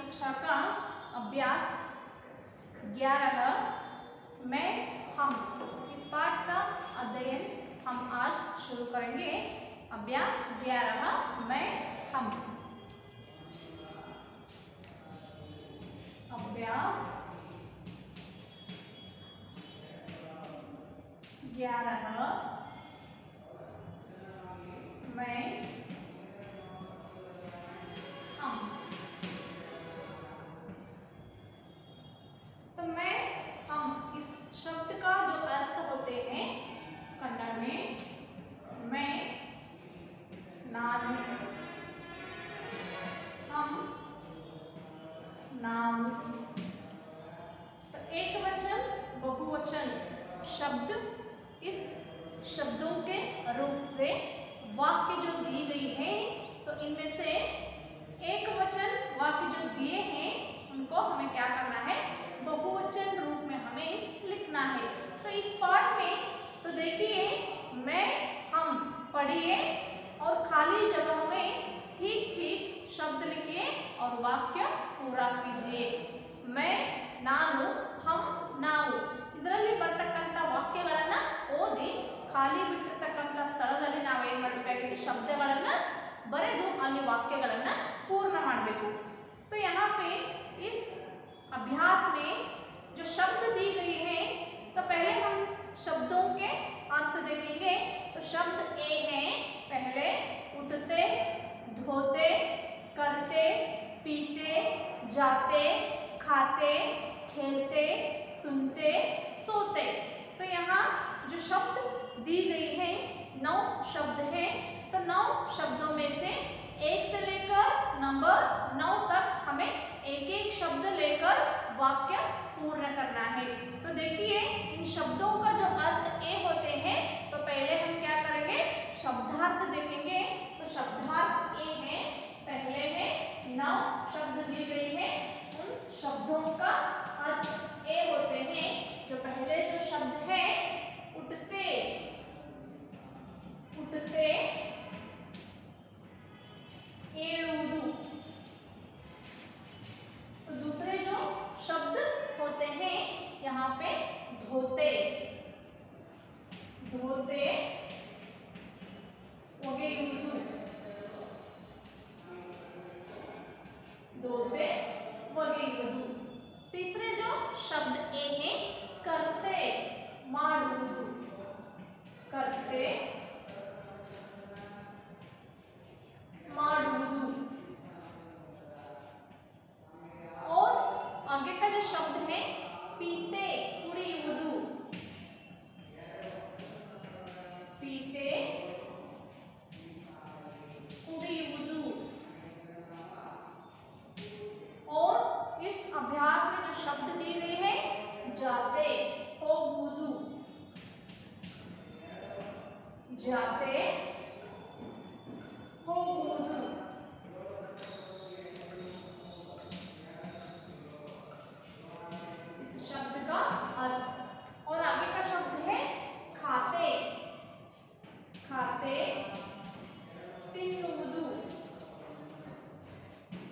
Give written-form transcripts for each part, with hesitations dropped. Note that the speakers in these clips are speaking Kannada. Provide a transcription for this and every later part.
कक्षा का अभ्यास 11 मैं हम इस पाठ का अध्ययन हम आज शुरू करेंगे। अभ्यास 11 मैं हम। अभ्यास 11 मैं हम। तो मैं हम इस शब्द का जो अर्थ होते हैं कन्नड़ में मैं नानु, हम नानु। तो एक वचन बहुवचन शब्द, इस शब्दों के रूप से वाक्य जो दी गई है, तो इनमें से एक वचन वाक्य जो दिए हैं उनको हमें क्या करना है, बहुवचन रूप में हमें लिखना है। तो इस पाठ में तो देखिए मैं हम पढ़िए और खाली जगहों में ठीक ठीक शब्द लिखिए और वाक्य पूरा कीजिए। मैं ನಾನು, हम ನಾವು ಇದರಲ್ಲಿ ಬರ್ತಕ್ಕಂಥ ವಾಕ್ಯಗಳನ್ನ ಓದಿ ಖಾಲಿ ಬಿಟ್ಟಿರ್ತಕ್ಕಂಥ ಸ್ಥಳದಲ್ಲಿ ನಾವು ಏನು ಮಾಡಬೇಕಾಗಿದೆ, ಶಬ್ದಗಳನ್ನ ಬರೆದು ಅಲ್ಲಿ ವಾಕ್ಯಗಳನ್ನ पूर्ण ಮಾಡಬೇಕು। तो यहाँ पे इस अभ्यास में जो शब्द दी गई है, तो पहले हम शब्दों के अर्थ देखेंगे। तो शब्द ए है पहले उठते, धोते, करते, पीते, जाते, खाते, खेलते, सुनते, सोते। तो यहाँ जो शब्द दी गई है 9 शब्द हैं। तो 9 शब्दों में से 1 से लेकर नंबर 9 तक हमें एक एक शब्द लेकर वाक्य पूर्ण करना है। तो देखिए इन शब्दों का जो अर्थ ए होते हैं, तो पहले हम क्या करेंगे, शब्दार्थ देखेंगे। तो शब्दार्थ ए है, पहले में 9 शब्द दी गई है, उन शब्दों का अर्थ ए होते हैं। जो पहले जो शब्द है उठते, उठते ಏಳುವುದು। तो दूसरे जो शब्द होते हैं यहाँ पे धोते, धोते, ಒಗೆಯುವುದು, धोते, ಒಗೆಯುವುದು। तीसरे जो शब्द ए है करते, ಮಾಡುವುದು, करते, ಮಾಡುವುದು। और आगे का जो शब्द है पीते, ಕುಡಿಯುವುದು, पीते, ಕುಡಿಯುವುದು। और इस अभ्यास में जो शब्द दी गई है जाते, ಹೋಗುವುದು, जाते, ಹೋಗುವುದು। इस शब्द का अर्थ। और आगे का शब्द है खाते, खाते, ತಿನ್ನುವುದು,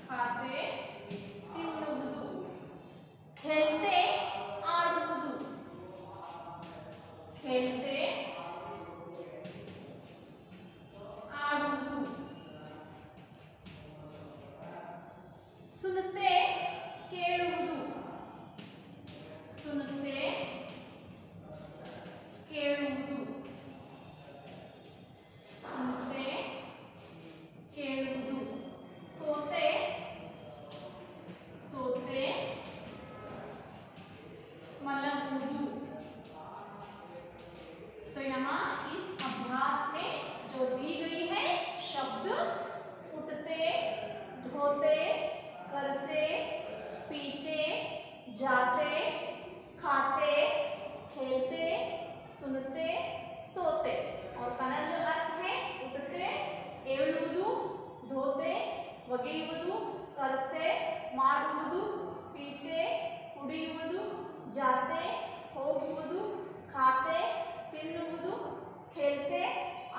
खाते, ತಿನ್ನುವುದು। खेलते, ಆಡುವುದು, खेलते, ಆಡುವುದು। सुनते, ಕೇಳುವುದು, सुनते, ಕೇಳುವುದು, सुनते, ಕೇಳುವುದು। सोते, सोते, ಮಲಗುವುದು। तो यहाँ इस अभ्यास में जो दी गई है शब्द उठते, धोते, करते, पीते, जाते, खाते, खेलते, सुनते, सोते। और कन्नड़ जो अर्थ है उठते, ಏಳುವುದು, धोते, ಒಗೆಯುವುದು, करते, ಮಾಡುವುದು, पीते, ಕುಡಿಯುವುದು, जाते, ಹೋಗುವುದು, खाते, ತಿನ್ನುವುದು, खेलते,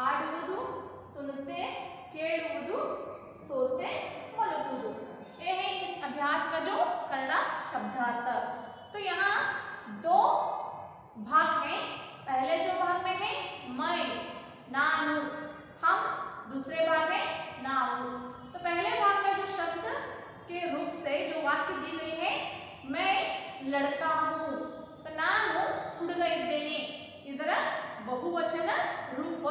ಆಡುವುದು, सुनते, ಕೇಳುವುದು, सोते, ಮಲಗುವುದು। ये है इस अभ्यास का नाऊ। तो पहले भाग में जो शब्द के रूप से जो वाक्य दी गई है, मैं लड़का हूँ, तो नानु हुಡುಗ ಇದ್ದೇನೆ, ಇದರ ಬಹುವಚನ रूप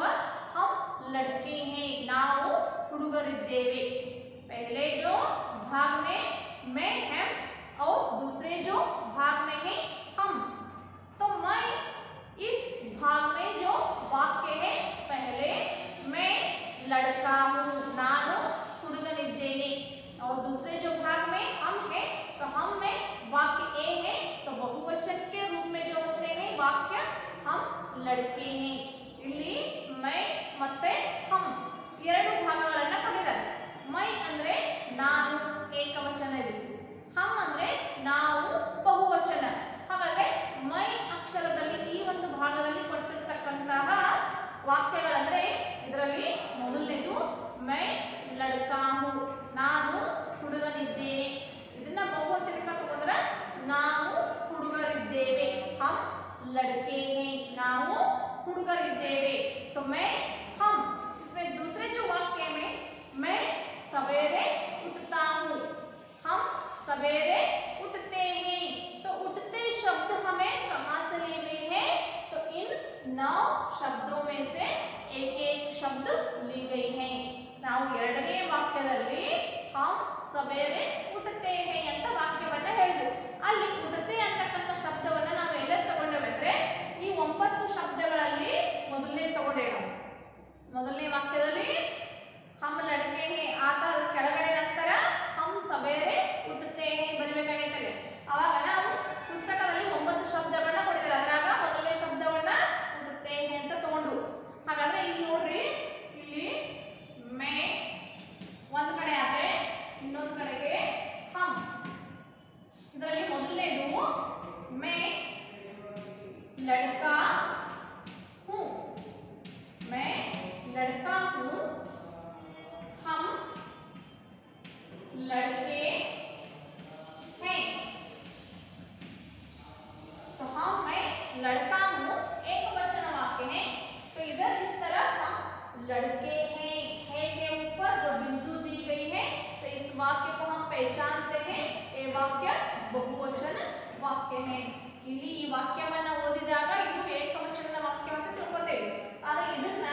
हम लड़के हैं, ನಾವು ಹುಡುಗರಿದ್ದೇವೆ। पहले जो भाग में मैं है और दूसरे जो भाग में है हम। तो मैं इस भाग में जो वाक्य है, पहले मैं लड़का हूँ, नानु हुಡುಗನಿದ್ದೇನೆ, और दूसरे जो भाग में हम है, तो हम में वाक्य ए है, तो बहुवचन के रूप में जो होते हैं वाक्य हम लड़के हैं। ಇಲ್ಲಿ मैं ಮತ್ತೆ हम ಎರಡು ಭಾಗಗಳನ್ನು ಕೊಟ್ಟಿದ್ದಾರೆ। मैं ಅಂದ್ರೆ ನಾನು ಏಕವಚನದಲ್ಲಿ, हम ಅಂದ್ರೆ ನಾವು ಬಹುವಚನ। ಹಾಗಾದ್ರೆ मैं ಅಕ್ಷರದಲ್ಲಿ ಈ ಒಂದು ಭಾಗದಲ್ಲಿ ಕೊಟ್ಟಿರತಕ್ಕಂತಹ ವಾಕ್ಯಗಳಂದ್ರೆ ಇದರಲ್ಲಿ ಮೊದಲನೇದು मैं लड़का हूँ, ನಾನು ಹುಡುಗನಿದ್ದೇನೆ, ಇದನ್ನ ಬಹುವಚನಕ್ಕೆ ತಗೊಂಡ್ರೆ ನಾವು ಹುಡುಗರಿದ್ದೇವೆ, हम लड़के हैं, ನಾವು ಹುಡುಗರಿದ್ದೇವೆ। तो मैं हम, इसमें दूसरे जो वाक्य में मैं सवेरे उठता हूँ, हम सवेरे उठते हैं, तो उठते शब्द हमें कहाँ से लिए गए हैं, तो इन 9 शब्दों में से एक एक शब्द ली गई है। ನಾವು ಎರಡನೇ ವಾಕ್ಯದಲ್ಲಿ हम सवेरे उठते हैं ಅಂತ ವಾಕ್ಯವನ್ನ ಹೇಳಿದ್ವಿ। ಅಲ್ಲಿ ಉಠತೆ ಅಂತಕ್ಕಂಥ ಶಬ್ದವನ್ನ ನಾವು ಎಲ್ಲ ತಗೊಂಡೇವೆ, ಈ 9 ಶಬ್ದಗಳಲ್ಲಿ ಮೊದಲನೇ ತಗೊಂಡೇವೆ ನಾವು। ಮೊದಲನೇ ವಾಕ್ಯದಲ್ಲಿ हम लड़के हैं ಆತ ಕೆಳಗಡೆ ನಂತರ हम सवेरे उठते हैं ಬರಬೇಕಾಗಿತ್ತು। ಅವಾಗ ನಾವು ಪುಸ್ತಕದಲ್ಲಿ 9 ಶಬ್ದವನ್ನ ಕೊಟ್ಟಿದ್ದಾರೆ, ಅದರಾಗ ಮೊದಲನೇ ಶಬ್ದವನ್ನ ಉಠತೆ हैं ಅಂತ ತಗೊಂಡು। ಹಾಗಾದ್ರೆ ಇಲ್ಲಿ ನೋಡ್ರಿ, ಇಲ್ಲಿ मैं ಒಂದು ಕಡೆ ಆದ್ರೆ ಇನ್ನೊಂದು ಕಡೆಗೆ हम, ಇದರಲ್ಲಿ ಮೊದಲನೇದು मैं लड़का हूँ, मैं लड़का हूँ, हम लड़के हैं। तो हम मैं लड़का हूँ एक वचन वाक्य है, तो इधर इस तरफ हम लड़के हैं, है के ऊपर जो बिंदु दी गई है, तो इस वाक्य को हम पहचानते हैं, ये वाक्य बहुवचन वाक्य है। ಇಲ್ಲಿ ಈ ವಾಕ್ಯವನ್ನ ಓದಿದಾಗ ಇದು ಏಕವಚನದ ವಾಕ್ಯ ಅಂತ ತಿಳ್ಕೊತೇವೆ, ಆದ್ರೆ ಇದನ್ನ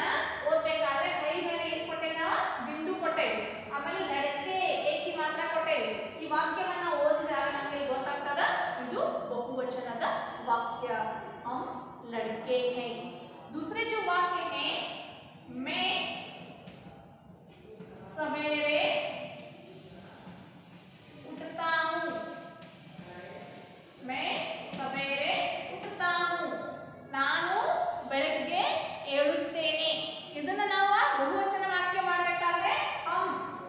ಓದಬೇಕಾದ್ರೆ ಕೈ ಮೇಲೆ ಏನು ಕೊಟ್ಟೇನ ಬಿಂದು ಕೊಟ್ಟೇವೆ, ಆಮೇಲೆ ಲड़के ಏಕಿ ಮಾತ್ರ ಕೊಟ್ಟೇವೆ। ಈ ವಾಕ್ಯವನ್ನ ಓದಿದಾಗ ನಮಗೆ ಗೊತ್ತಾಗ್ತದ ಇದು ಬಹುವಚನದ ವಾಕ್ಯ, हम लड़के हैं। दूसरे जो वाक्य है मैं सवेरे उठता हूँ, मैं सवेरे उठता हूँ, ನಾನು ಬೆಳಗ್ಗೆ ಏಳುತ್ತೇನೆ, ಇದನ್ನ ನಾವು ಬಹುವಚನ ವಾಕ್ಯ ಮಾಡಬೇಕಾದ್ರೆ हम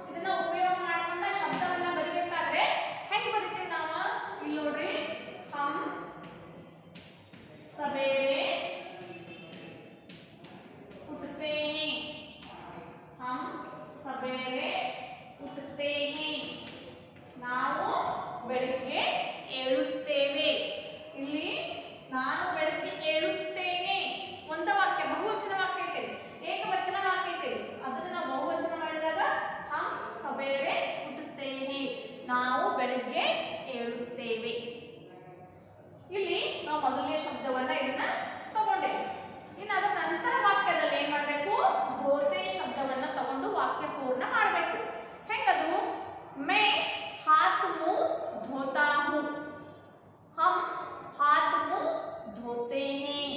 ಇದನ್ನ ಉಪಯೋಗ ಮಾಡಿಕೊಂಡ ಶಬ್ದವನ್ನ ಬರಿಬೇಕಾದ್ರೆ ಹೆಂಗ್ ಬರಿತೀವಿ ನಾವು, ಇಲ್ಲಿ ನೋಡ್ರಿ हम सवेरे उठते हैं, हम सवेरे उठते हैं, ನಾವು ಬೆಳಗ್ಗೆ ಏಳುತ್ತೇವೆ। ಇಲ್ಲಿ ನಾನು ಬೆಳಗ್ಗೆ ಏಳುತ್ತೇನೆ ಒಂದು ವಾಕ್ಯ ಬಹುವಚನ ವಾಕ್ಯ ಐತೆ, ಏಕವಚನ ವಾಕ್ಯ ಐತೆ, ಅದನ್ನ ನಾವು ಬಹುವಚನ ಮಾಡಿದಾಗ हम सवेरे उठते हैं, ನಾವು ಬೆಳಗ್ಗೆ ಏಳುತ್ತೇವೆ। ಇಲ್ಲಿ ನಾವು ಮೊದಲನೇ ಶಬ್ದವನ್ನ ಇದನ್ನ ತಗೊಂಡೇವೆ। ಇನ್ನು ಅದರ ನಂತರ ವಾಕ್ಯದಲ್ಲಿ ಏನ್ ಮಾಡಬೇಕು, ಧೋತೆ ಶಬ್ದವನ್ನ ತಗೊಂಡು ವಾಕ್ಯ ಪೂರ್ಣ ಮಾಡಬೇಕು। ಹೆಂಗದು, मैं हाथ मुंह धोता हूँ, हम हाथ मुंह धोते हैं,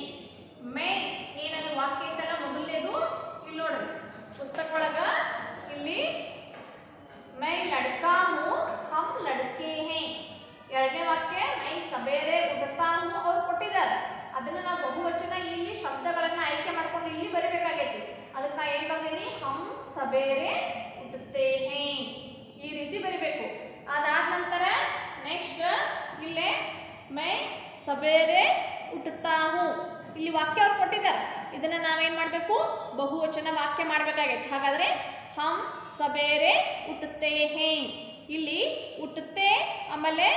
मैं ಏನದು ವಾಕ್ಯ ಐತಲ್ಲ ಮೊದಲನೇದು, ಇಲ್ಲಿ ನೋಡ್ರಿ ಪುಸ್ತಕ ಒಳಗ ಇಲ್ಲಿ मैं लड़का हूँ, हम लड़के हैं, ಎರಡನೇ ವಾಕ್ಯ मैं सवेरे उठता हूँ और ಕೊಟ್ಟಿದ್ದಾರೆ, ಅದನ್ನ ನಾವು ಬಹುವಚನ ಇಲ್ಲಿ ಶಬ್ದಗಳನ್ನ ಆಯ್ಕೆ ಮಾಡ್ಕೊಂಡು ಇಲ್ಲಿ ಬರಬೇಕಾಗೈತಿ, ಅದಕ್ಕೆ ನಾ ಏನ್ ಬರ್ತೀನಿ हम सवेरे उठते हैं ಈ ರೀತಿ ಬರಿಬೇಕು। ಅದಾದ ನಂತರ ನೆಕ್ಸ್ಟ್ ಇಲ್ಲೇ मैं सवेरे उठता हूँ, ಇಲ್ಲಿ ವಾಕ್ಯ ಅವ್ರು ಕೊಟ್ಟಿದ್ದಾರೆ, ಇದನ್ನ ನಾವೇನ್ ಮಾಡಬೇಕು ಬಹುವಚನ ವಾಕ್ಯ ಮಾಡಬೇಕಾಗೈತೆ। ಹಾಗಾದ್ರೆ हम सवेरे उठते हैं, ಇಲ್ಲಿ ಉಟ್ಟತೆ ಆಮೇಲೆ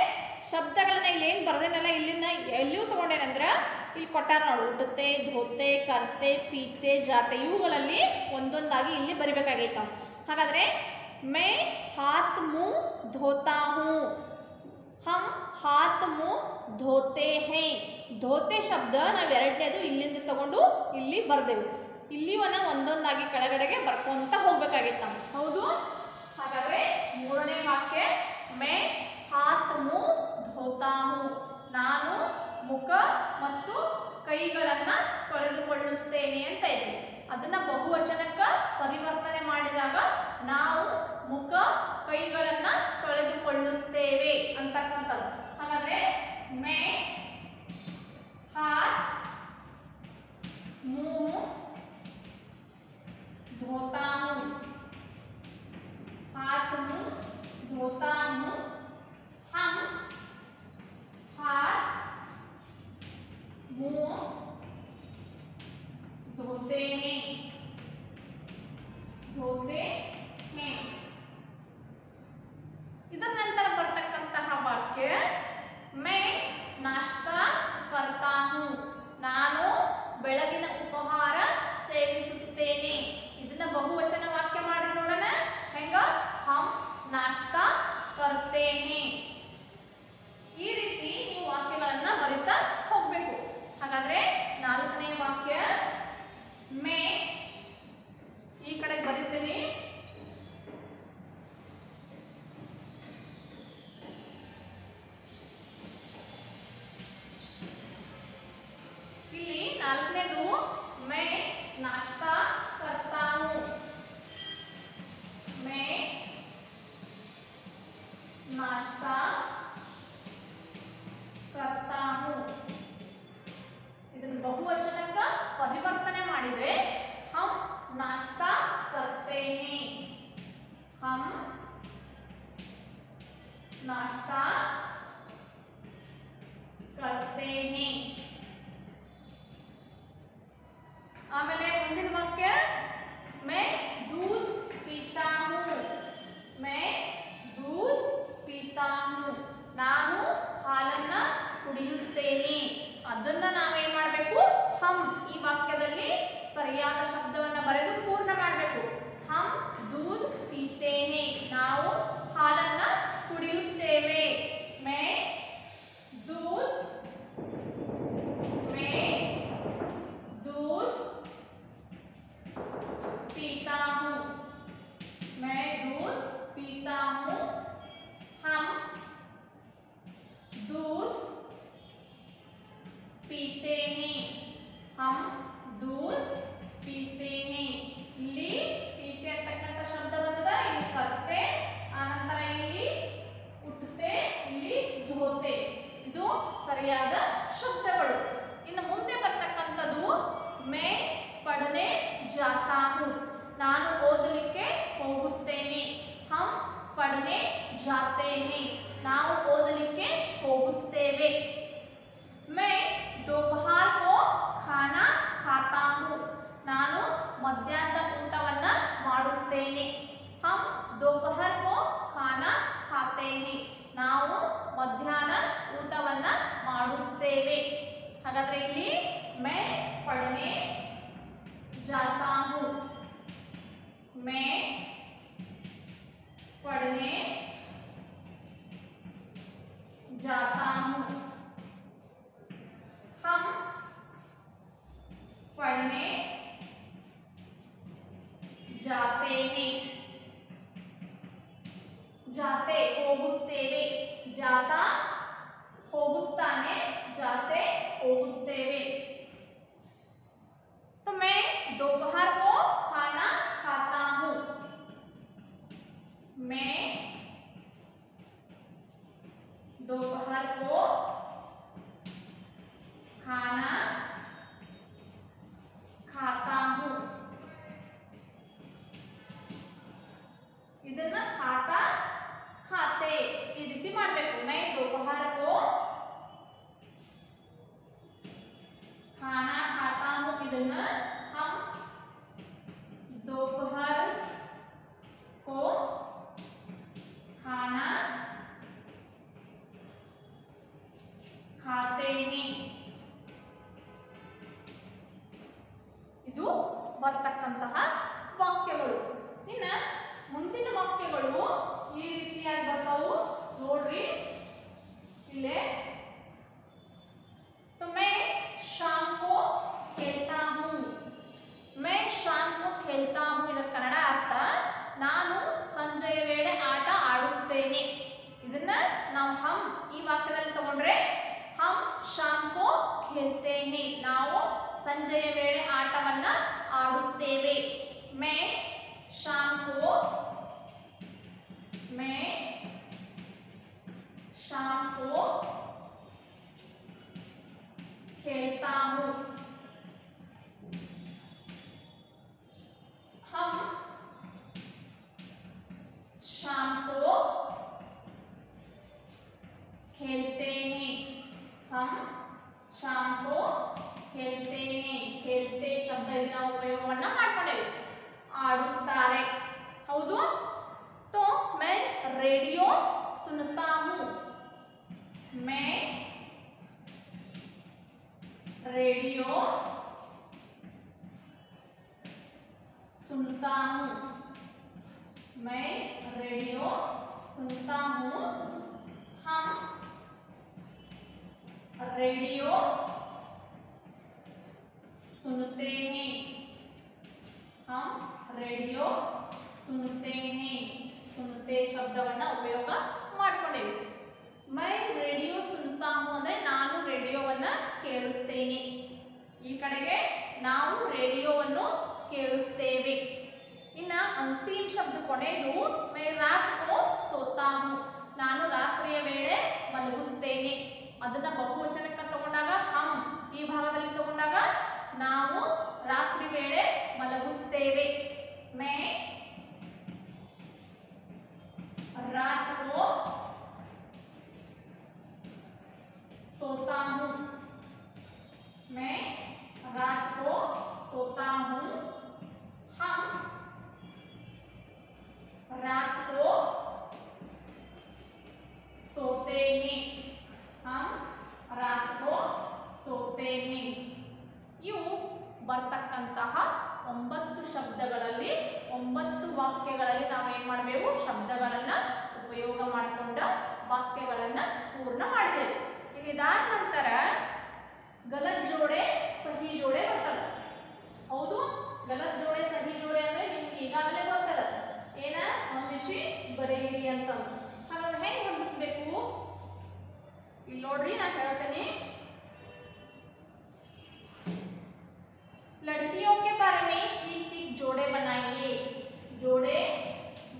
ಶಬ್ದಗಳನ್ನ ಇಲ್ಲಿ ಏನು ಬರ್ದೇನಲ್ಲ ಇಲ್ಲಿನ ಎಲ್ಲಿಯೂ ತಗೊಂಡೇನಂದ್ರೆ ಇಲ್ಲಿ ಕೊಟ್ಟಾರ ನೋಡಿ, ಉಟ್ಟತೆ ಧೋತೆ ಕರ್ತೆ ಪೀತೆ ಜಾತೆ ಇವುಗಳಲ್ಲಿ ಒಂದೊಂದಾಗಿ ಇಲ್ಲಿ ಬರಿಬೇಕಾಗೈತೆ ನಾವು। ಹಾಗಾದರೆ ಮೈ ಹಾತ್ ಮುँह ಧೋತಾ ಹೂँ, ಹಮ್ ಹಾತ್ ಮುँह ಧೋತೆ ಹೈ. ಧೋತೆ ಶಬ್ದ ನಾವು ಎರಡನೇದು ಇಲ್ಲಿಂದ ತಗೊಂಡು ಇಲ್ಲಿ ಬರ್ದೇವು. ಇಲ್ಲಿವನ್ನ ಒಂದೊಂದಾಗಿ ಕೆಳಗಡೆಗೆ ಬರ್ಕೊಂತ ಹೋಗ್ಬೇಕಾಗಿತ್ತು ನಾವು. ಹೌದು. ಹಾಗಾದರೆ ಮೂರನೇ ವಾಕ್ಯ ಮೈ ಹಾತ್ ಮುँह ಧೋತಾ ಹೂँ, ನಾನು ಮುಖ ಮತ್ತು ಕೈಗಳನ್ನು ತೊಳೆದುಕೊಳ್ಳುತ್ತೇನೆ ಅಂತ ಇದೆ. ಅದನ್ನ ಬಹುವಚನಕ್ಕೆ ಪರಿವರ್ತನೆ ಮಾಡಿದಾಗ ನಾವು ಮುಖ ಕೈಗಳನ್ನ ತೊಳೆದುಕೊಳ್ಳುತ್ತೇವೆ ಅಂತಕ್ಕಂಥದ್ದು. ಹಾಗಾದ್ರೆ ಮೈ ಹಾತ್ ಮುँह धोता हूँ, हाथ मुँह धोता हूँ, हम हाथ मुँह धोते हैं, धोते हैं. ಇದರ ನಂತರ ಬರ್ತಕ್ಕಂತಹ ವಾಕ್ಯ मैं नाश्ता करता हूँ, ನಾನು ಬೆಳಗಿನ ಉಪಹಾರ ಸೇವಿಸುತ್ತೇನೆ. ಇದನ್ನ ಬಹುವಚನ ವಾಕ್ಯ ಮಾಡಿ ನೋಡೋಣ ಹೆಂಗ. हम नाश्ता करते हैं. ಈ ರೀತಿ ನೀವು ವಾಕ್ಯಗಳನ್ನ ಬರಿತಾ ಹೋಗ್ಬೇಕು. ಹಾಗಾದ್ರೆ ನಾಲ್ಕನೇ ವಾಕ್ಯ मैं ಈ ಕಡೆ ಬರಿತೀನಿ. ಇಲ್ಲಿ ನಾಲ್ಕನೇದು मैं नाश्ता करता हूँ, मैं नाश्ता करता हूँ. ಇದನ್ನು ಬಹುವಚನಕ್ಕೆ ಪರಿವರ್ತನೆ ಮಾಡಿದ್ರೆ हम नाश्ता करते हैं, हम नाश्ता करते हैं. ಆಮೇಲೆ ಮುಂದಿನ ವಾಕ್ಯ मैं दूध पीता हूँ, मैं दूध पीता हूँ, ನಾನು ಹಾಲನ್ನ ಕುಡಿಯುತ್ತೇನೆ. ಅದನ್ನ ನಾವೇನ್ ಮಾಡಬೇಕು, ಹಮ್ ಈ ವಾಕ್ಯದಲ್ಲಿ ಸರಿಯಾದ ಶಬ್ದವನ್ನ ಬರೆದು ಪೂರ್ಣ ಮಾಡಬೇಕು. ಹಮ್ दूध पीते हैं, ನಾವು ಹಾಲನ್ನ ಕುಡಿಯುತ್ತೇವೆ. मैं दूध पीता हूँ, मैं दूध पीता हूँ, हम दूध पीते हैं, हम दूध पीते हैं. ಇಲ್ಲಿ ಪೀತೆ ಅಂತಕ್ಕಂಥ ಶಬ್ದ ಬಂದದ. ಇಲ್ಲಿ ಕರ್ತೆ, ಆನಂತರ ಇಲ್ಲಿ ಉಠ್ತೆ, ಇಲ್ಲಿ ಧೋತೆ. ಇದು ಸರಿಯಾದ ಶಬ್ದಗಳು. ಇನ್ನು ಮುಂದೆ ಬರ್ತಕ್ಕಂಥದ್ದು मैं पढ़ने जाता हूँ, ನಾನು ಓದಲಿಕ್ಕೆ ಹೋಗುತ್ತೇನೆ. हम पढ़ने जाते हैं, ನಾವು ಓದಲಿಕ್ಕೆ ಹೋಗುತ್ತೇವೆ. मैं दोपहर को खाना खाता हूँ, ನಾನು ಮಧ್ಯಾಹ್ನದ ಊಟವನ್ನ ಮಾಡುತ್ತೇನೆ. हम दोपहर को खाना खाते हैं, ನಾವು ಮಧ್ಯಾಹ್ನ ಊಟವನ್ನ ಮಾಡುತ್ತೇವೆ. ಹಾಗಾದ್ರೆ ಇಲ್ಲಿ मैं पढ़ने जाता हूँ, मैं पढ़ने जाता हूँ, हम पढ़ने जाते हैं. जाते ಹೋಗುತ್ತೇವೆ, ಜಾತ ಹೋಗುತ್ತಾನೆ, ಜಾತೆ ಹೋಗುತ್ತೇವೆ. तो मैं दोपहर को खाना खाता हूँ, मैं दोपहर को खाना खाता हूँ. ಇದನ್ನ खाता खाते ಈ ರೀತಿ ಮಾಡಬೇಕು. मैं दोपहर को खाना खाता हूँ, ಇದನ್ನ हम दोपहर को खाना खाते हैं. ಇದು ಬರ್ತಕ್ಕಂತಹ ವಾಕ್ಯಗಳು. ಇನ್ನು ನೋಡ್ರಿ ಇಲ್ಲೇ तो मैं शाम को खेलता हूँ मैं शाम को खेलता हूँ ಇದರ ಕನ್ನಡ ಅರ್ಥ ನಾನು ಸಂಜೆಯ ವೇಳೆ ಆಟ ಆಡುತ್ತೇನೆ ಇದನ್ನ ನಾವು ಹಮ್ ಈ ವಾಕ್ಯದಲ್ಲಿ ತಗೊಂಡ್ರೆ ಹಮ್ ಶಾಮ್ ಕೋ ಖೇಲ್ತೆ ಹೇ ನಾವು ಸಂಜೆಯ ವೇಳೆ ಆಟವನ್ನ ಆಡುತ್ತೇವೆ मैं शाम को खेलता हूँ हम शाम को खेलते हैं हम शाम को खेलते हैं खेलते ಶಬ್ದದಲ್ಲಿ ನಾವು ಉಪಯೋಗವನ್ನ ಮಾಡ್ಕೊಂಡೇವೆ ಆಡುತ್ತಾರೆ ಹೌದು तो मैं रेडियो सुनता हूँ मैं रेडियो सुनता हूँ मैं रेडियो सुनता हूँ हम रेडियो सुनते हैं हम रेडियो सुनते हैं सुनते ಶಬ್ದವನ್ನ ಉಪಯೋಗ ಮಾಡಿಕೊಂಡೇವೆ मैं रेडियो सुनता हूँ ಅಂದ್ರೆ ನಾನು ರೇಡಿಯೋವನ್ನ ಕೇಳುತ್ತೇನೆ ಈ ಕಡೆಗೆ ನಾವು ರೇಡಿಯೋವನ್ನು ಕೇಳುತ್ತೇವೆ ಇನ್ನು ಅಂತಿಮ ಶಬ್ದ ಕೊನೆಯದು मैं रात को सोता हूँ ನಾನು ರಾತ್ರಿಯ ವೇಳೆ ಮಲಗುತ್ತೇನೆ ಅದನ್ನ ಬಹುವಚನಕ್ಕೆ ತಗೊಂಡಾಗ ಹಮ್ ಈ ಭಾಗದಲ್ಲಿ ತಗೊಂಡಾಗ ನಾವು ರಾತ್ರಿ ವೇಳೆ ಮಲಗುತ್ತೇವೆ मैं रात को सोता हूँ मैं रात को सोता हूँ हम रात को सोते हैं हम रात को सोते हैं ಇವು ಬರ್ತಕ್ಕಂತಹ 9 ಶಬ್ದಗಳಲ್ಲಿ 9 ವಾಕ್ಯಗಳಲ್ಲಿ ನಾವು ಏನು ಮಾಡಬೇಕು ಶಬ್ದಗಳನ್ನು ಉಪಯೋಗ ಮಾಡಿಕೊಂಡು ವಾಕ್ಯಗಳನ್ನು ಪೂರ್ಣ ಮಾಡಿದೆವು ಇದಾದ ನಂತರ ಗಲತ್ ಜೋಡೆ ಸಹಿ ಜೋಡೆ ಬರ್ತದೆ ಹೌದು ಗಲತ್ ಜೋಡೆ ಸಹಿ ಜೋಡೆ ಅಂದ್ರೆ ನಿಮ್ಗೆ ಈಗಾಗಲೇ ಗೊತ್ತದ ಏನ ಹೊಂದಿಸಿ ಬರೆಯಿರಿ ಅಂತ ಹಾಗಾದ್ರೆ ಹೆಂಗೆ ಹೊಂದಿಸಬೇಕು ಇಲ್ಲಿ ನೋಡ್ರಿ ನಾನು ಹೇಳ್ತೇನೆ लड़कियों के बारे में ठीक ठीक जोड़े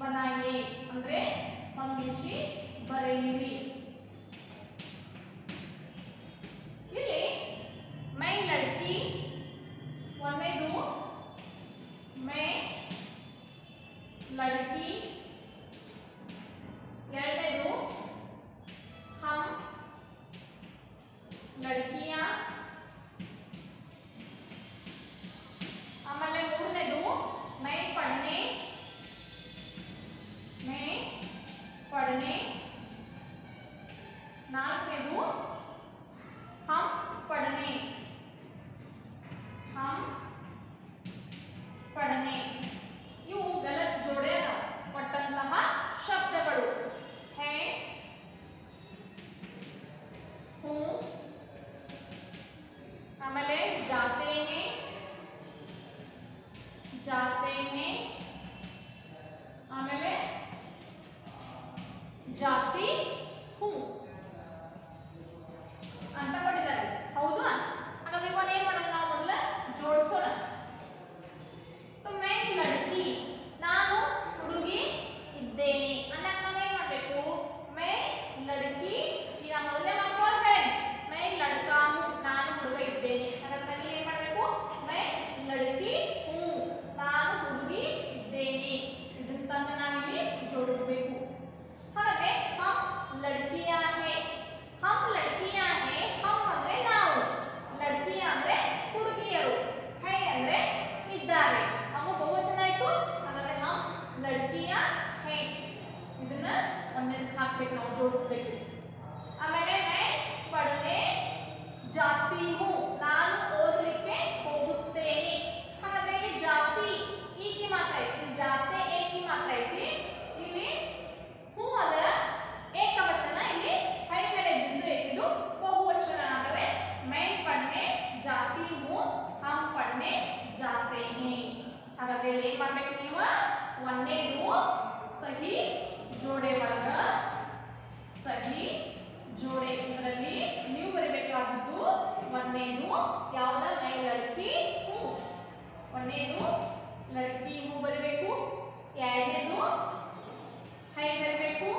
बनाइए ಅಂದ್ರೆ ಹೊಂದಿಸಿ ಬರೆಯಿರಿ ಇಲ್ಲಿ मैं लड़की ಒಂದನೇದು मैं लड़की ಎರಡನೇದು हम लड़कियां आमले मूरनेदु मैं पढ़ने नाल्कनेदु हम पढ़ने ಇವು ಗಲತ್ ಜೋಡೆ ಕೊಟ್ಟಂತಹ ಶಬ್ದಗಳು है हूँ आमले जाते हैं आमेले जाती हूँ ಅಂತ ಕೊಟ್ಟಿದ್ದಾರೆ ಹೌದು ಹಾಗಾದ್ರೆ ಇವನ್ನ ಏನು ಮಾಡೋಣ ನಾವು ಮೊದಲು ಜೋಡಿಸೋಣ तो मैं लड़की ನಾನು ಹುಡುಗಿ ಇದ್ದೇನೆ ಅನ್ನಕ್ಕೆ ನಾವು ಏನು ಮಾಡಬೇಕು मैं लड़की ಈಗ ಮೊದಲೇ ಮಕ್ಕಳು ಹೇಳೇನೆ मैं लड़का हूँ ನಾನು ಹುಡುಗ ಇದ್ದೇನೆ ಹಾಗಾದ್ರೆ ನೀವು ಏನು ಮಾಡಬೇಕು मैं लड़की हूँ ನಾನು ಹುಡುಗಿ ಇದ್ದೇನೆ ಇದನ್ನ ತಂದು ನಾವಿಲ್ಲಿ ಜೋಡಿಸಬೇಕು ಹಾಗಾದ್ರೆ हम लड़कियां हैं हम लड़कियां हैं हम ಅಂದ್ರೆ ನಾವು लड़कियां ಅಂದ್ರೆ ಹುಡುಗಿಯರು है ಅಂದ್ರೆ ಇದ್ದಾರೆ ಅವು ಬಹುವಚನ ಆಯ್ತು ಹಾಗಾದ್ರೆ हम लड़कियां हैं ಇದನ್ನ ಒಂದಕ್ಕೆ ಹಾಕಬೇಕು ನಾವು ಜೋಡಿಸಬೇಕು ಆಮೇಲೆ मैं पढ़ने जाती हूँ ನಾನು ಓದಲಿಕ್ಕೆ ಹೋಗುತ್ತೇನೆ ಹಾಗಾದ್ರೆ ಇಲ್ಲಿ ಜಾತಿ ಈಕಿ ಮಾತ್ರ ಐತಿ ಜಾತೆ ಏಕಿ ಮಾತ್ರ ಐತಿ ಇಲ್ಲಿ ಹೂ ಅದ ಏಕವಚನ ಜೋಡೆ ಒಳಗ ಸಹಿ ಜೋಡೆ. ಇದರಲ್ಲಿ ನೀವು ಬರೀಬೇಕಾದದ್ದು ಒಂದನೇದು ಯಾವ್ದ ಮೈ ಲಡ್ಕಿ ಹೂ, ಒಂದನೇದು ಲಡ್ಕಿ ಹೂ ಬರೀಬೇಕು. ಎರಡನೇದು ಹೈ ಬರೀಬೇಕು.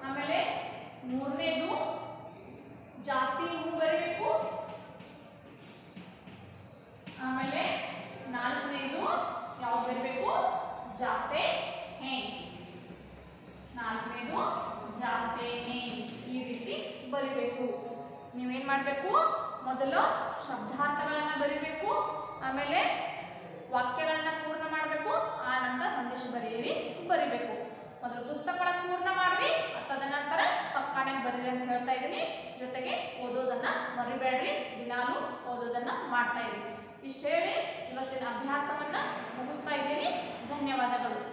ಆಮೇಲೆ ಮೂರನೇದು ಜಾತಿ ಹೂ ಬರೀಬೇಕು. ಆಮೇಲೆ ನಾಲ್ಕನೇದು ಯಾವ್ದು ಬರೀಬೇಕು? ಜಾತೆ ಹೇ. ನಾಲ್ಕನೇದು ಜಾತೆ ಹೇ. ಈ ರೀತಿ ಬರೀಬೇಕು. ನೀವೇನ್ ಮಾಡಬೇಕು? ಮೊದಲು ಶಬ್ದಾರ್ಥಗಳನ್ನ ಬರೀಬೇಕು, ಆಮೇಲೆ ವಾಕ್ಯಗಳನ್ನ ಪೂರ್ಣ ಮಾಡಬೇಕು, ಆ ನಂತರ ಒಂದಿಷ್ಟು ಬರೀಬೇಕು. ಮೊದಲು ಪುಸ್ತಕಗಳ ಪೂರ್ಣ ಮಾಡ್ರಿ, ತದನಂತರ ಪಕ್ಕಾನೆ ಬರೀರಿ ಅಂತ ಹೇಳ್ತಾ ಇದ್ದೀನಿ. ಜೊತೆಗೆ ಓದೋದನ್ನ ಮರಿಬೇಡ್ರಿ, ದಿನಾಲು ಓದೋದನ್ನ ಮಾಡ್ತಾ ಇರಿ. ಇಷ್ಟು ಹೇಳಿ ಇವತ್ತಿನ ಅಭ್ಯಾಸವನ್ನ ಮುಗಿಸ್ತಾ ಇದ್ದೀನಿ. ಧನ್ಯವಾದಗಳು.